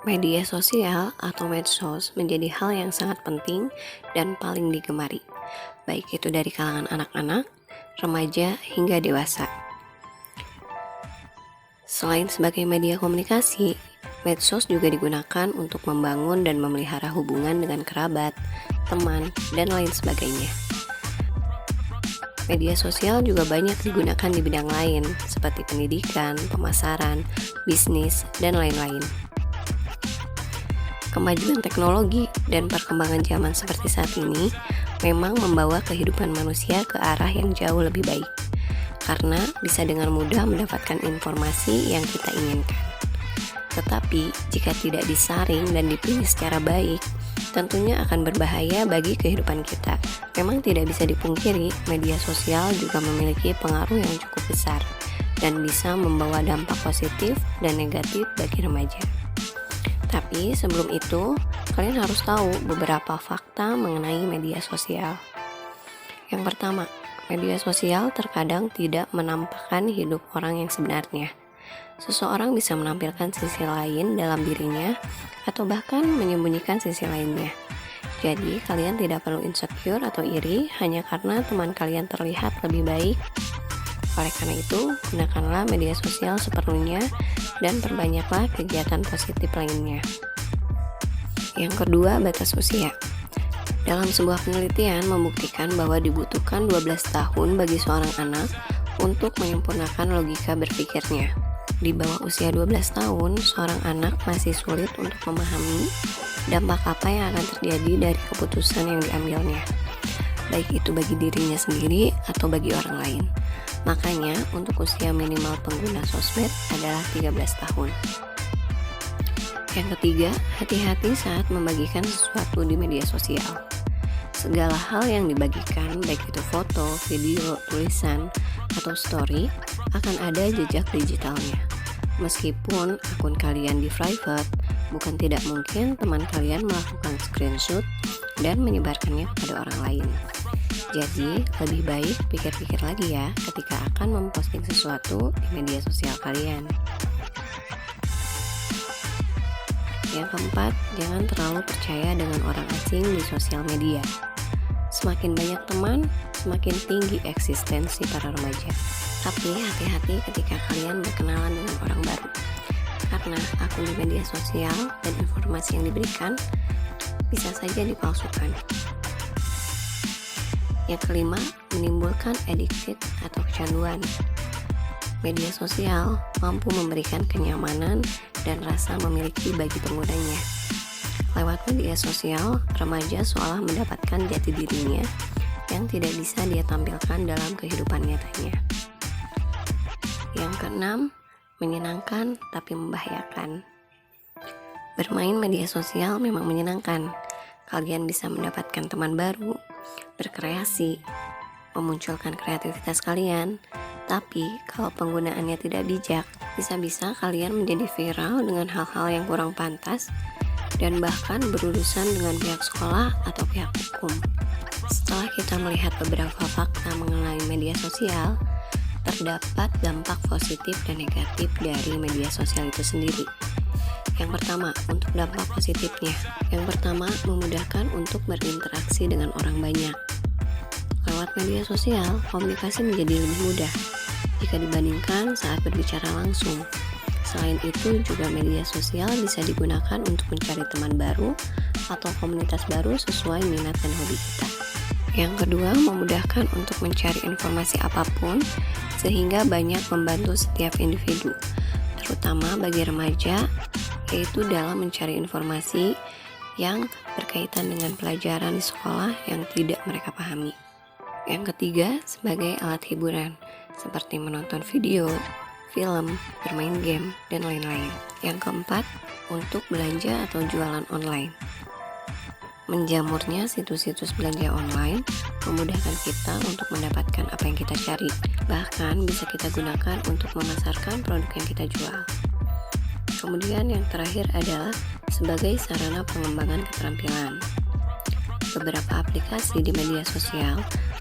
Media sosial atau medsos menjadi hal yang sangat penting dan paling digemari, baik itu dari kalangan anak-anak, remaja, hingga dewasa. Selain sebagai media komunikasi, medsos juga digunakan untuk membangun dan memelihara hubungan dengan kerabat, teman, dan lain sebagainya. Media sosial juga banyak digunakan di bidang lain, seperti pendidikan, pemasaran, bisnis, dan lain-lain. Kemajuan teknologi dan perkembangan zaman seperti saat ini memang membawa kehidupan manusia ke arah yang jauh lebih baik, karena bisa dengan mudah mendapatkan informasi yang kita inginkan. Tetapi, jika tidak disaring dan dipilih secara baik, tentunya akan berbahaya bagi kehidupan kita. Memang tidak bisa dipungkiri, media sosial juga memiliki pengaruh yang cukup besar dan bisa membawa dampak positif dan negatif bagi remaja. Tapi sebelum itu, kalian harus tahu beberapa fakta mengenai media sosial. Yang pertama, media sosial terkadang tidak menampakkan hidup orang yang sebenarnya. Seseorang bisa menampilkan sisi lain dalam dirinya atau bahkan menyembunyikan sisi lainnya. Jadi, kalian tidak perlu insecure atau iri hanya karena teman kalian terlihat lebih baik. Oleh karena itu, gunakanlah media sosial seperlunya dan perbanyaklah kegiatan positif lainnya. Yang kedua, batas usia. Dalam sebuah penelitian membuktikan bahwa dibutuhkan 12 tahun bagi seorang anak untuk menyempurnakan logika berpikirnya. Di bawah usia 12 tahun, seorang anak masih sulit untuk memahami dampak apa yang akan terjadi dari keputusan yang diambilnya, baik itu bagi dirinya sendiri atau bagi orang lain. Makanya, untuk usia minimal pengguna sosmed adalah 13 tahun. Yang ketiga, hati-hati saat membagikan sesuatu di media sosial. Segala hal yang dibagikan, baik itu foto, video, tulisan, atau story, akan ada jejak digitalnya. Meskipun akun kalian di private, bukan tidak mungkin teman kalian melakukan screenshot dan menyebarkannya kepada orang lain. Jadi, lebih baik pikir-pikir lagi ya ketika akan memposting sesuatu di media sosial kalian. Yang keempat, jangan terlalu percaya dengan orang asing di sosial media. Semakin banyak teman, semakin tinggi eksistensi para remaja. Tapi hati-hati ketika kalian berkenalan dengan orang baru, karena akun di media sosial dan informasi yang diberikan bisa saja dipalsukan. Yang kelima, menimbulkan addicted atau kecanduan. Media sosial mampu memberikan kenyamanan dan rasa memiliki bagi penggunanya. Lewat media sosial, remaja seolah mendapatkan jati dirinya yang tidak bisa dia tampilkan dalam kehidupan nyatanya. Yang keenam, menyenangkan tapi membahayakan. Bermain media sosial memang menyenangkan. Kalian bisa mendapatkan teman baru, berkreasi, memunculkan kreativitas kalian. Tapi kalau penggunaannya tidak bijak, bisa-bisa kalian menjadi viral dengan hal-hal yang kurang pantas dan bahkan berurusan dengan pihak sekolah atau pihak hukum. Setelah kita melihat beberapa fakta mengenai media sosial, terdapat dampak positif dan negatif dari media sosial itu sendiri. Yang pertama, untuk dampak positifnya. Yang pertama, memudahkan untuk berinteraksi dengan orang banyak. Lewat media sosial, komunikasi menjadi lebih mudah jika dibandingkan saat berbicara langsung. Selain itu, juga media sosial bisa digunakan untuk mencari teman baru atau komunitas baru sesuai minat dan hobi kita. Yang kedua, memudahkan untuk mencari informasi apapun sehingga banyak membantu setiap individu, terutama bagi remaja, yaitu dalam mencari informasi yang berkaitan dengan pelajaran di sekolah yang tidak mereka pahami. Yang ketiga, sebagai alat hiburan, seperti menonton video, film, bermain game, dan lain-lain. Yang keempat, untuk belanja atau jualan online. Menjamurnya situs-situs belanja online memudahkan kita untuk mendapatkan apa yang kita cari. Bahkan bisa kita gunakan untuk memasarkan produk yang kita jual. Kemudian yang terakhir adalah sebagai sarana pengembangan keterampilan. Beberapa aplikasi di media sosial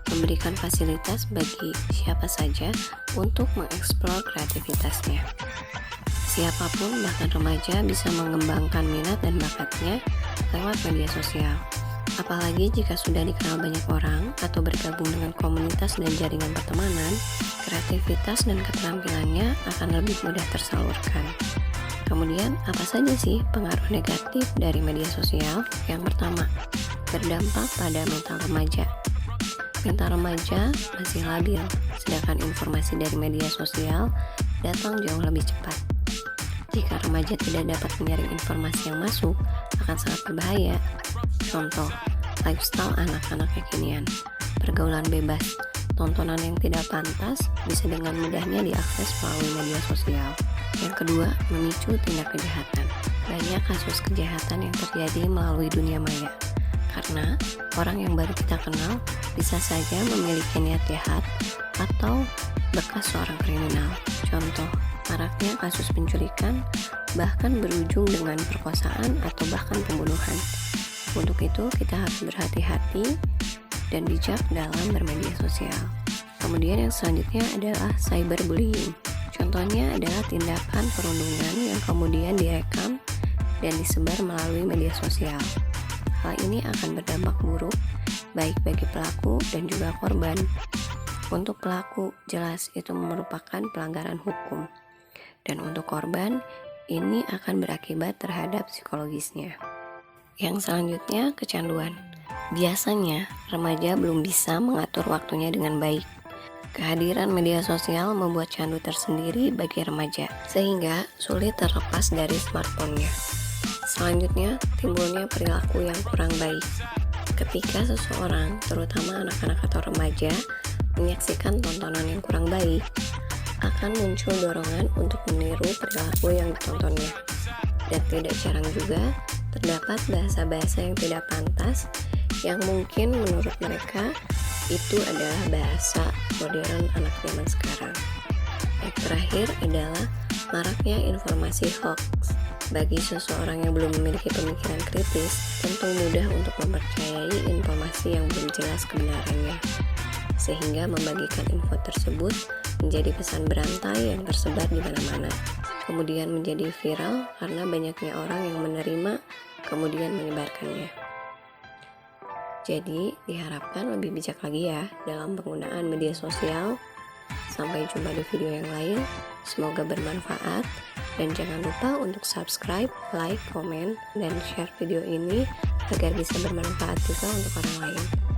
memberikan fasilitas bagi siapa saja untuk mengeksplor kreativitasnya. Siapapun, bahkan remaja, bisa mengembangkan minat dan bakatnya lewat media sosial. Apalagi jika sudah dikenal banyak orang atau bergabung dengan komunitas dan jaringan pertemanan, kreativitas dan keterampilannya akan lebih mudah tersalurkan. Kemudian, apa saja sih pengaruh negatif dari media sosial? Yang pertama, berdampak pada mental remaja. Mental remaja masih labil, sedangkan informasi dari media sosial datang jauh lebih cepat. Jika remaja tidak dapat menyaring informasi yang masuk, akan sangat berbahaya. Contoh, lifestyle anak-anak kekinian, pergaulan bebas, tontonan yang tidak pantas bisa dengan mudahnya diakses melalui media sosial. Yang kedua, memicu tindak kejahatan. Banyak kasus kejahatan yang terjadi melalui dunia maya, karena orang yang baru kita kenal bisa saja memiliki niat jahat atau bekas seorang kriminal. Contoh, maraknya kasus penculikan bahkan berujung dengan perkosaan atau bahkan pembunuhan. Untuk itu kita harus berhati-hati dan bijak dalam bermedia sosial. Kemudian yang selanjutnya adalah cyberbullying. Contohnya adalah tindakan perundungan yang kemudian direkam dan disebar melalui media sosial. Hal ini akan berdampak buruk baik bagi pelaku dan juga korban. Untuk pelaku, jelas itu merupakan pelanggaran hukum. Dan untuk korban, ini akan berakibat terhadap psikologisnya. Yang selanjutnya, kecanduan. Biasanya, remaja belum bisa mengatur waktunya dengan baik. Kehadiran media sosial membuat candu tersendiri bagi remaja, sehingga sulit terlepas dari smartphone-nya. Selanjutnya, timbulnya perilaku yang kurang baik. Ketika seseorang, terutama anak-anak atau remaja, menyaksikan tontonan yang kurang baik, akan muncul dorongan untuk meniru perilaku yang ditontonnya. Dan tidak jarang juga terdapat bahasa-bahasa yang tidak pantas yang mungkin menurut mereka itu adalah bahasa modern anak zaman sekarang. Yang terakhir adalah maraknya informasi hoax. Bagi seseorang yang belum memiliki pemikiran kritis, tentu mudah untuk mempercayai informasi yang belum jelas kebenarannya, sehingga membagikan info tersebut menjadi pesan berantai yang tersebar di mana-mana, kemudian menjadi viral karena banyaknya orang yang menerima kemudian menyebarkannya. Jadi diharapkan lebih bijak lagi ya dalam penggunaan media sosial. Sampai jumpa di video yang lain, semoga bermanfaat, dan jangan lupa untuk subscribe, like, komen, dan share video ini agar bisa bermanfaat juga untuk orang lain.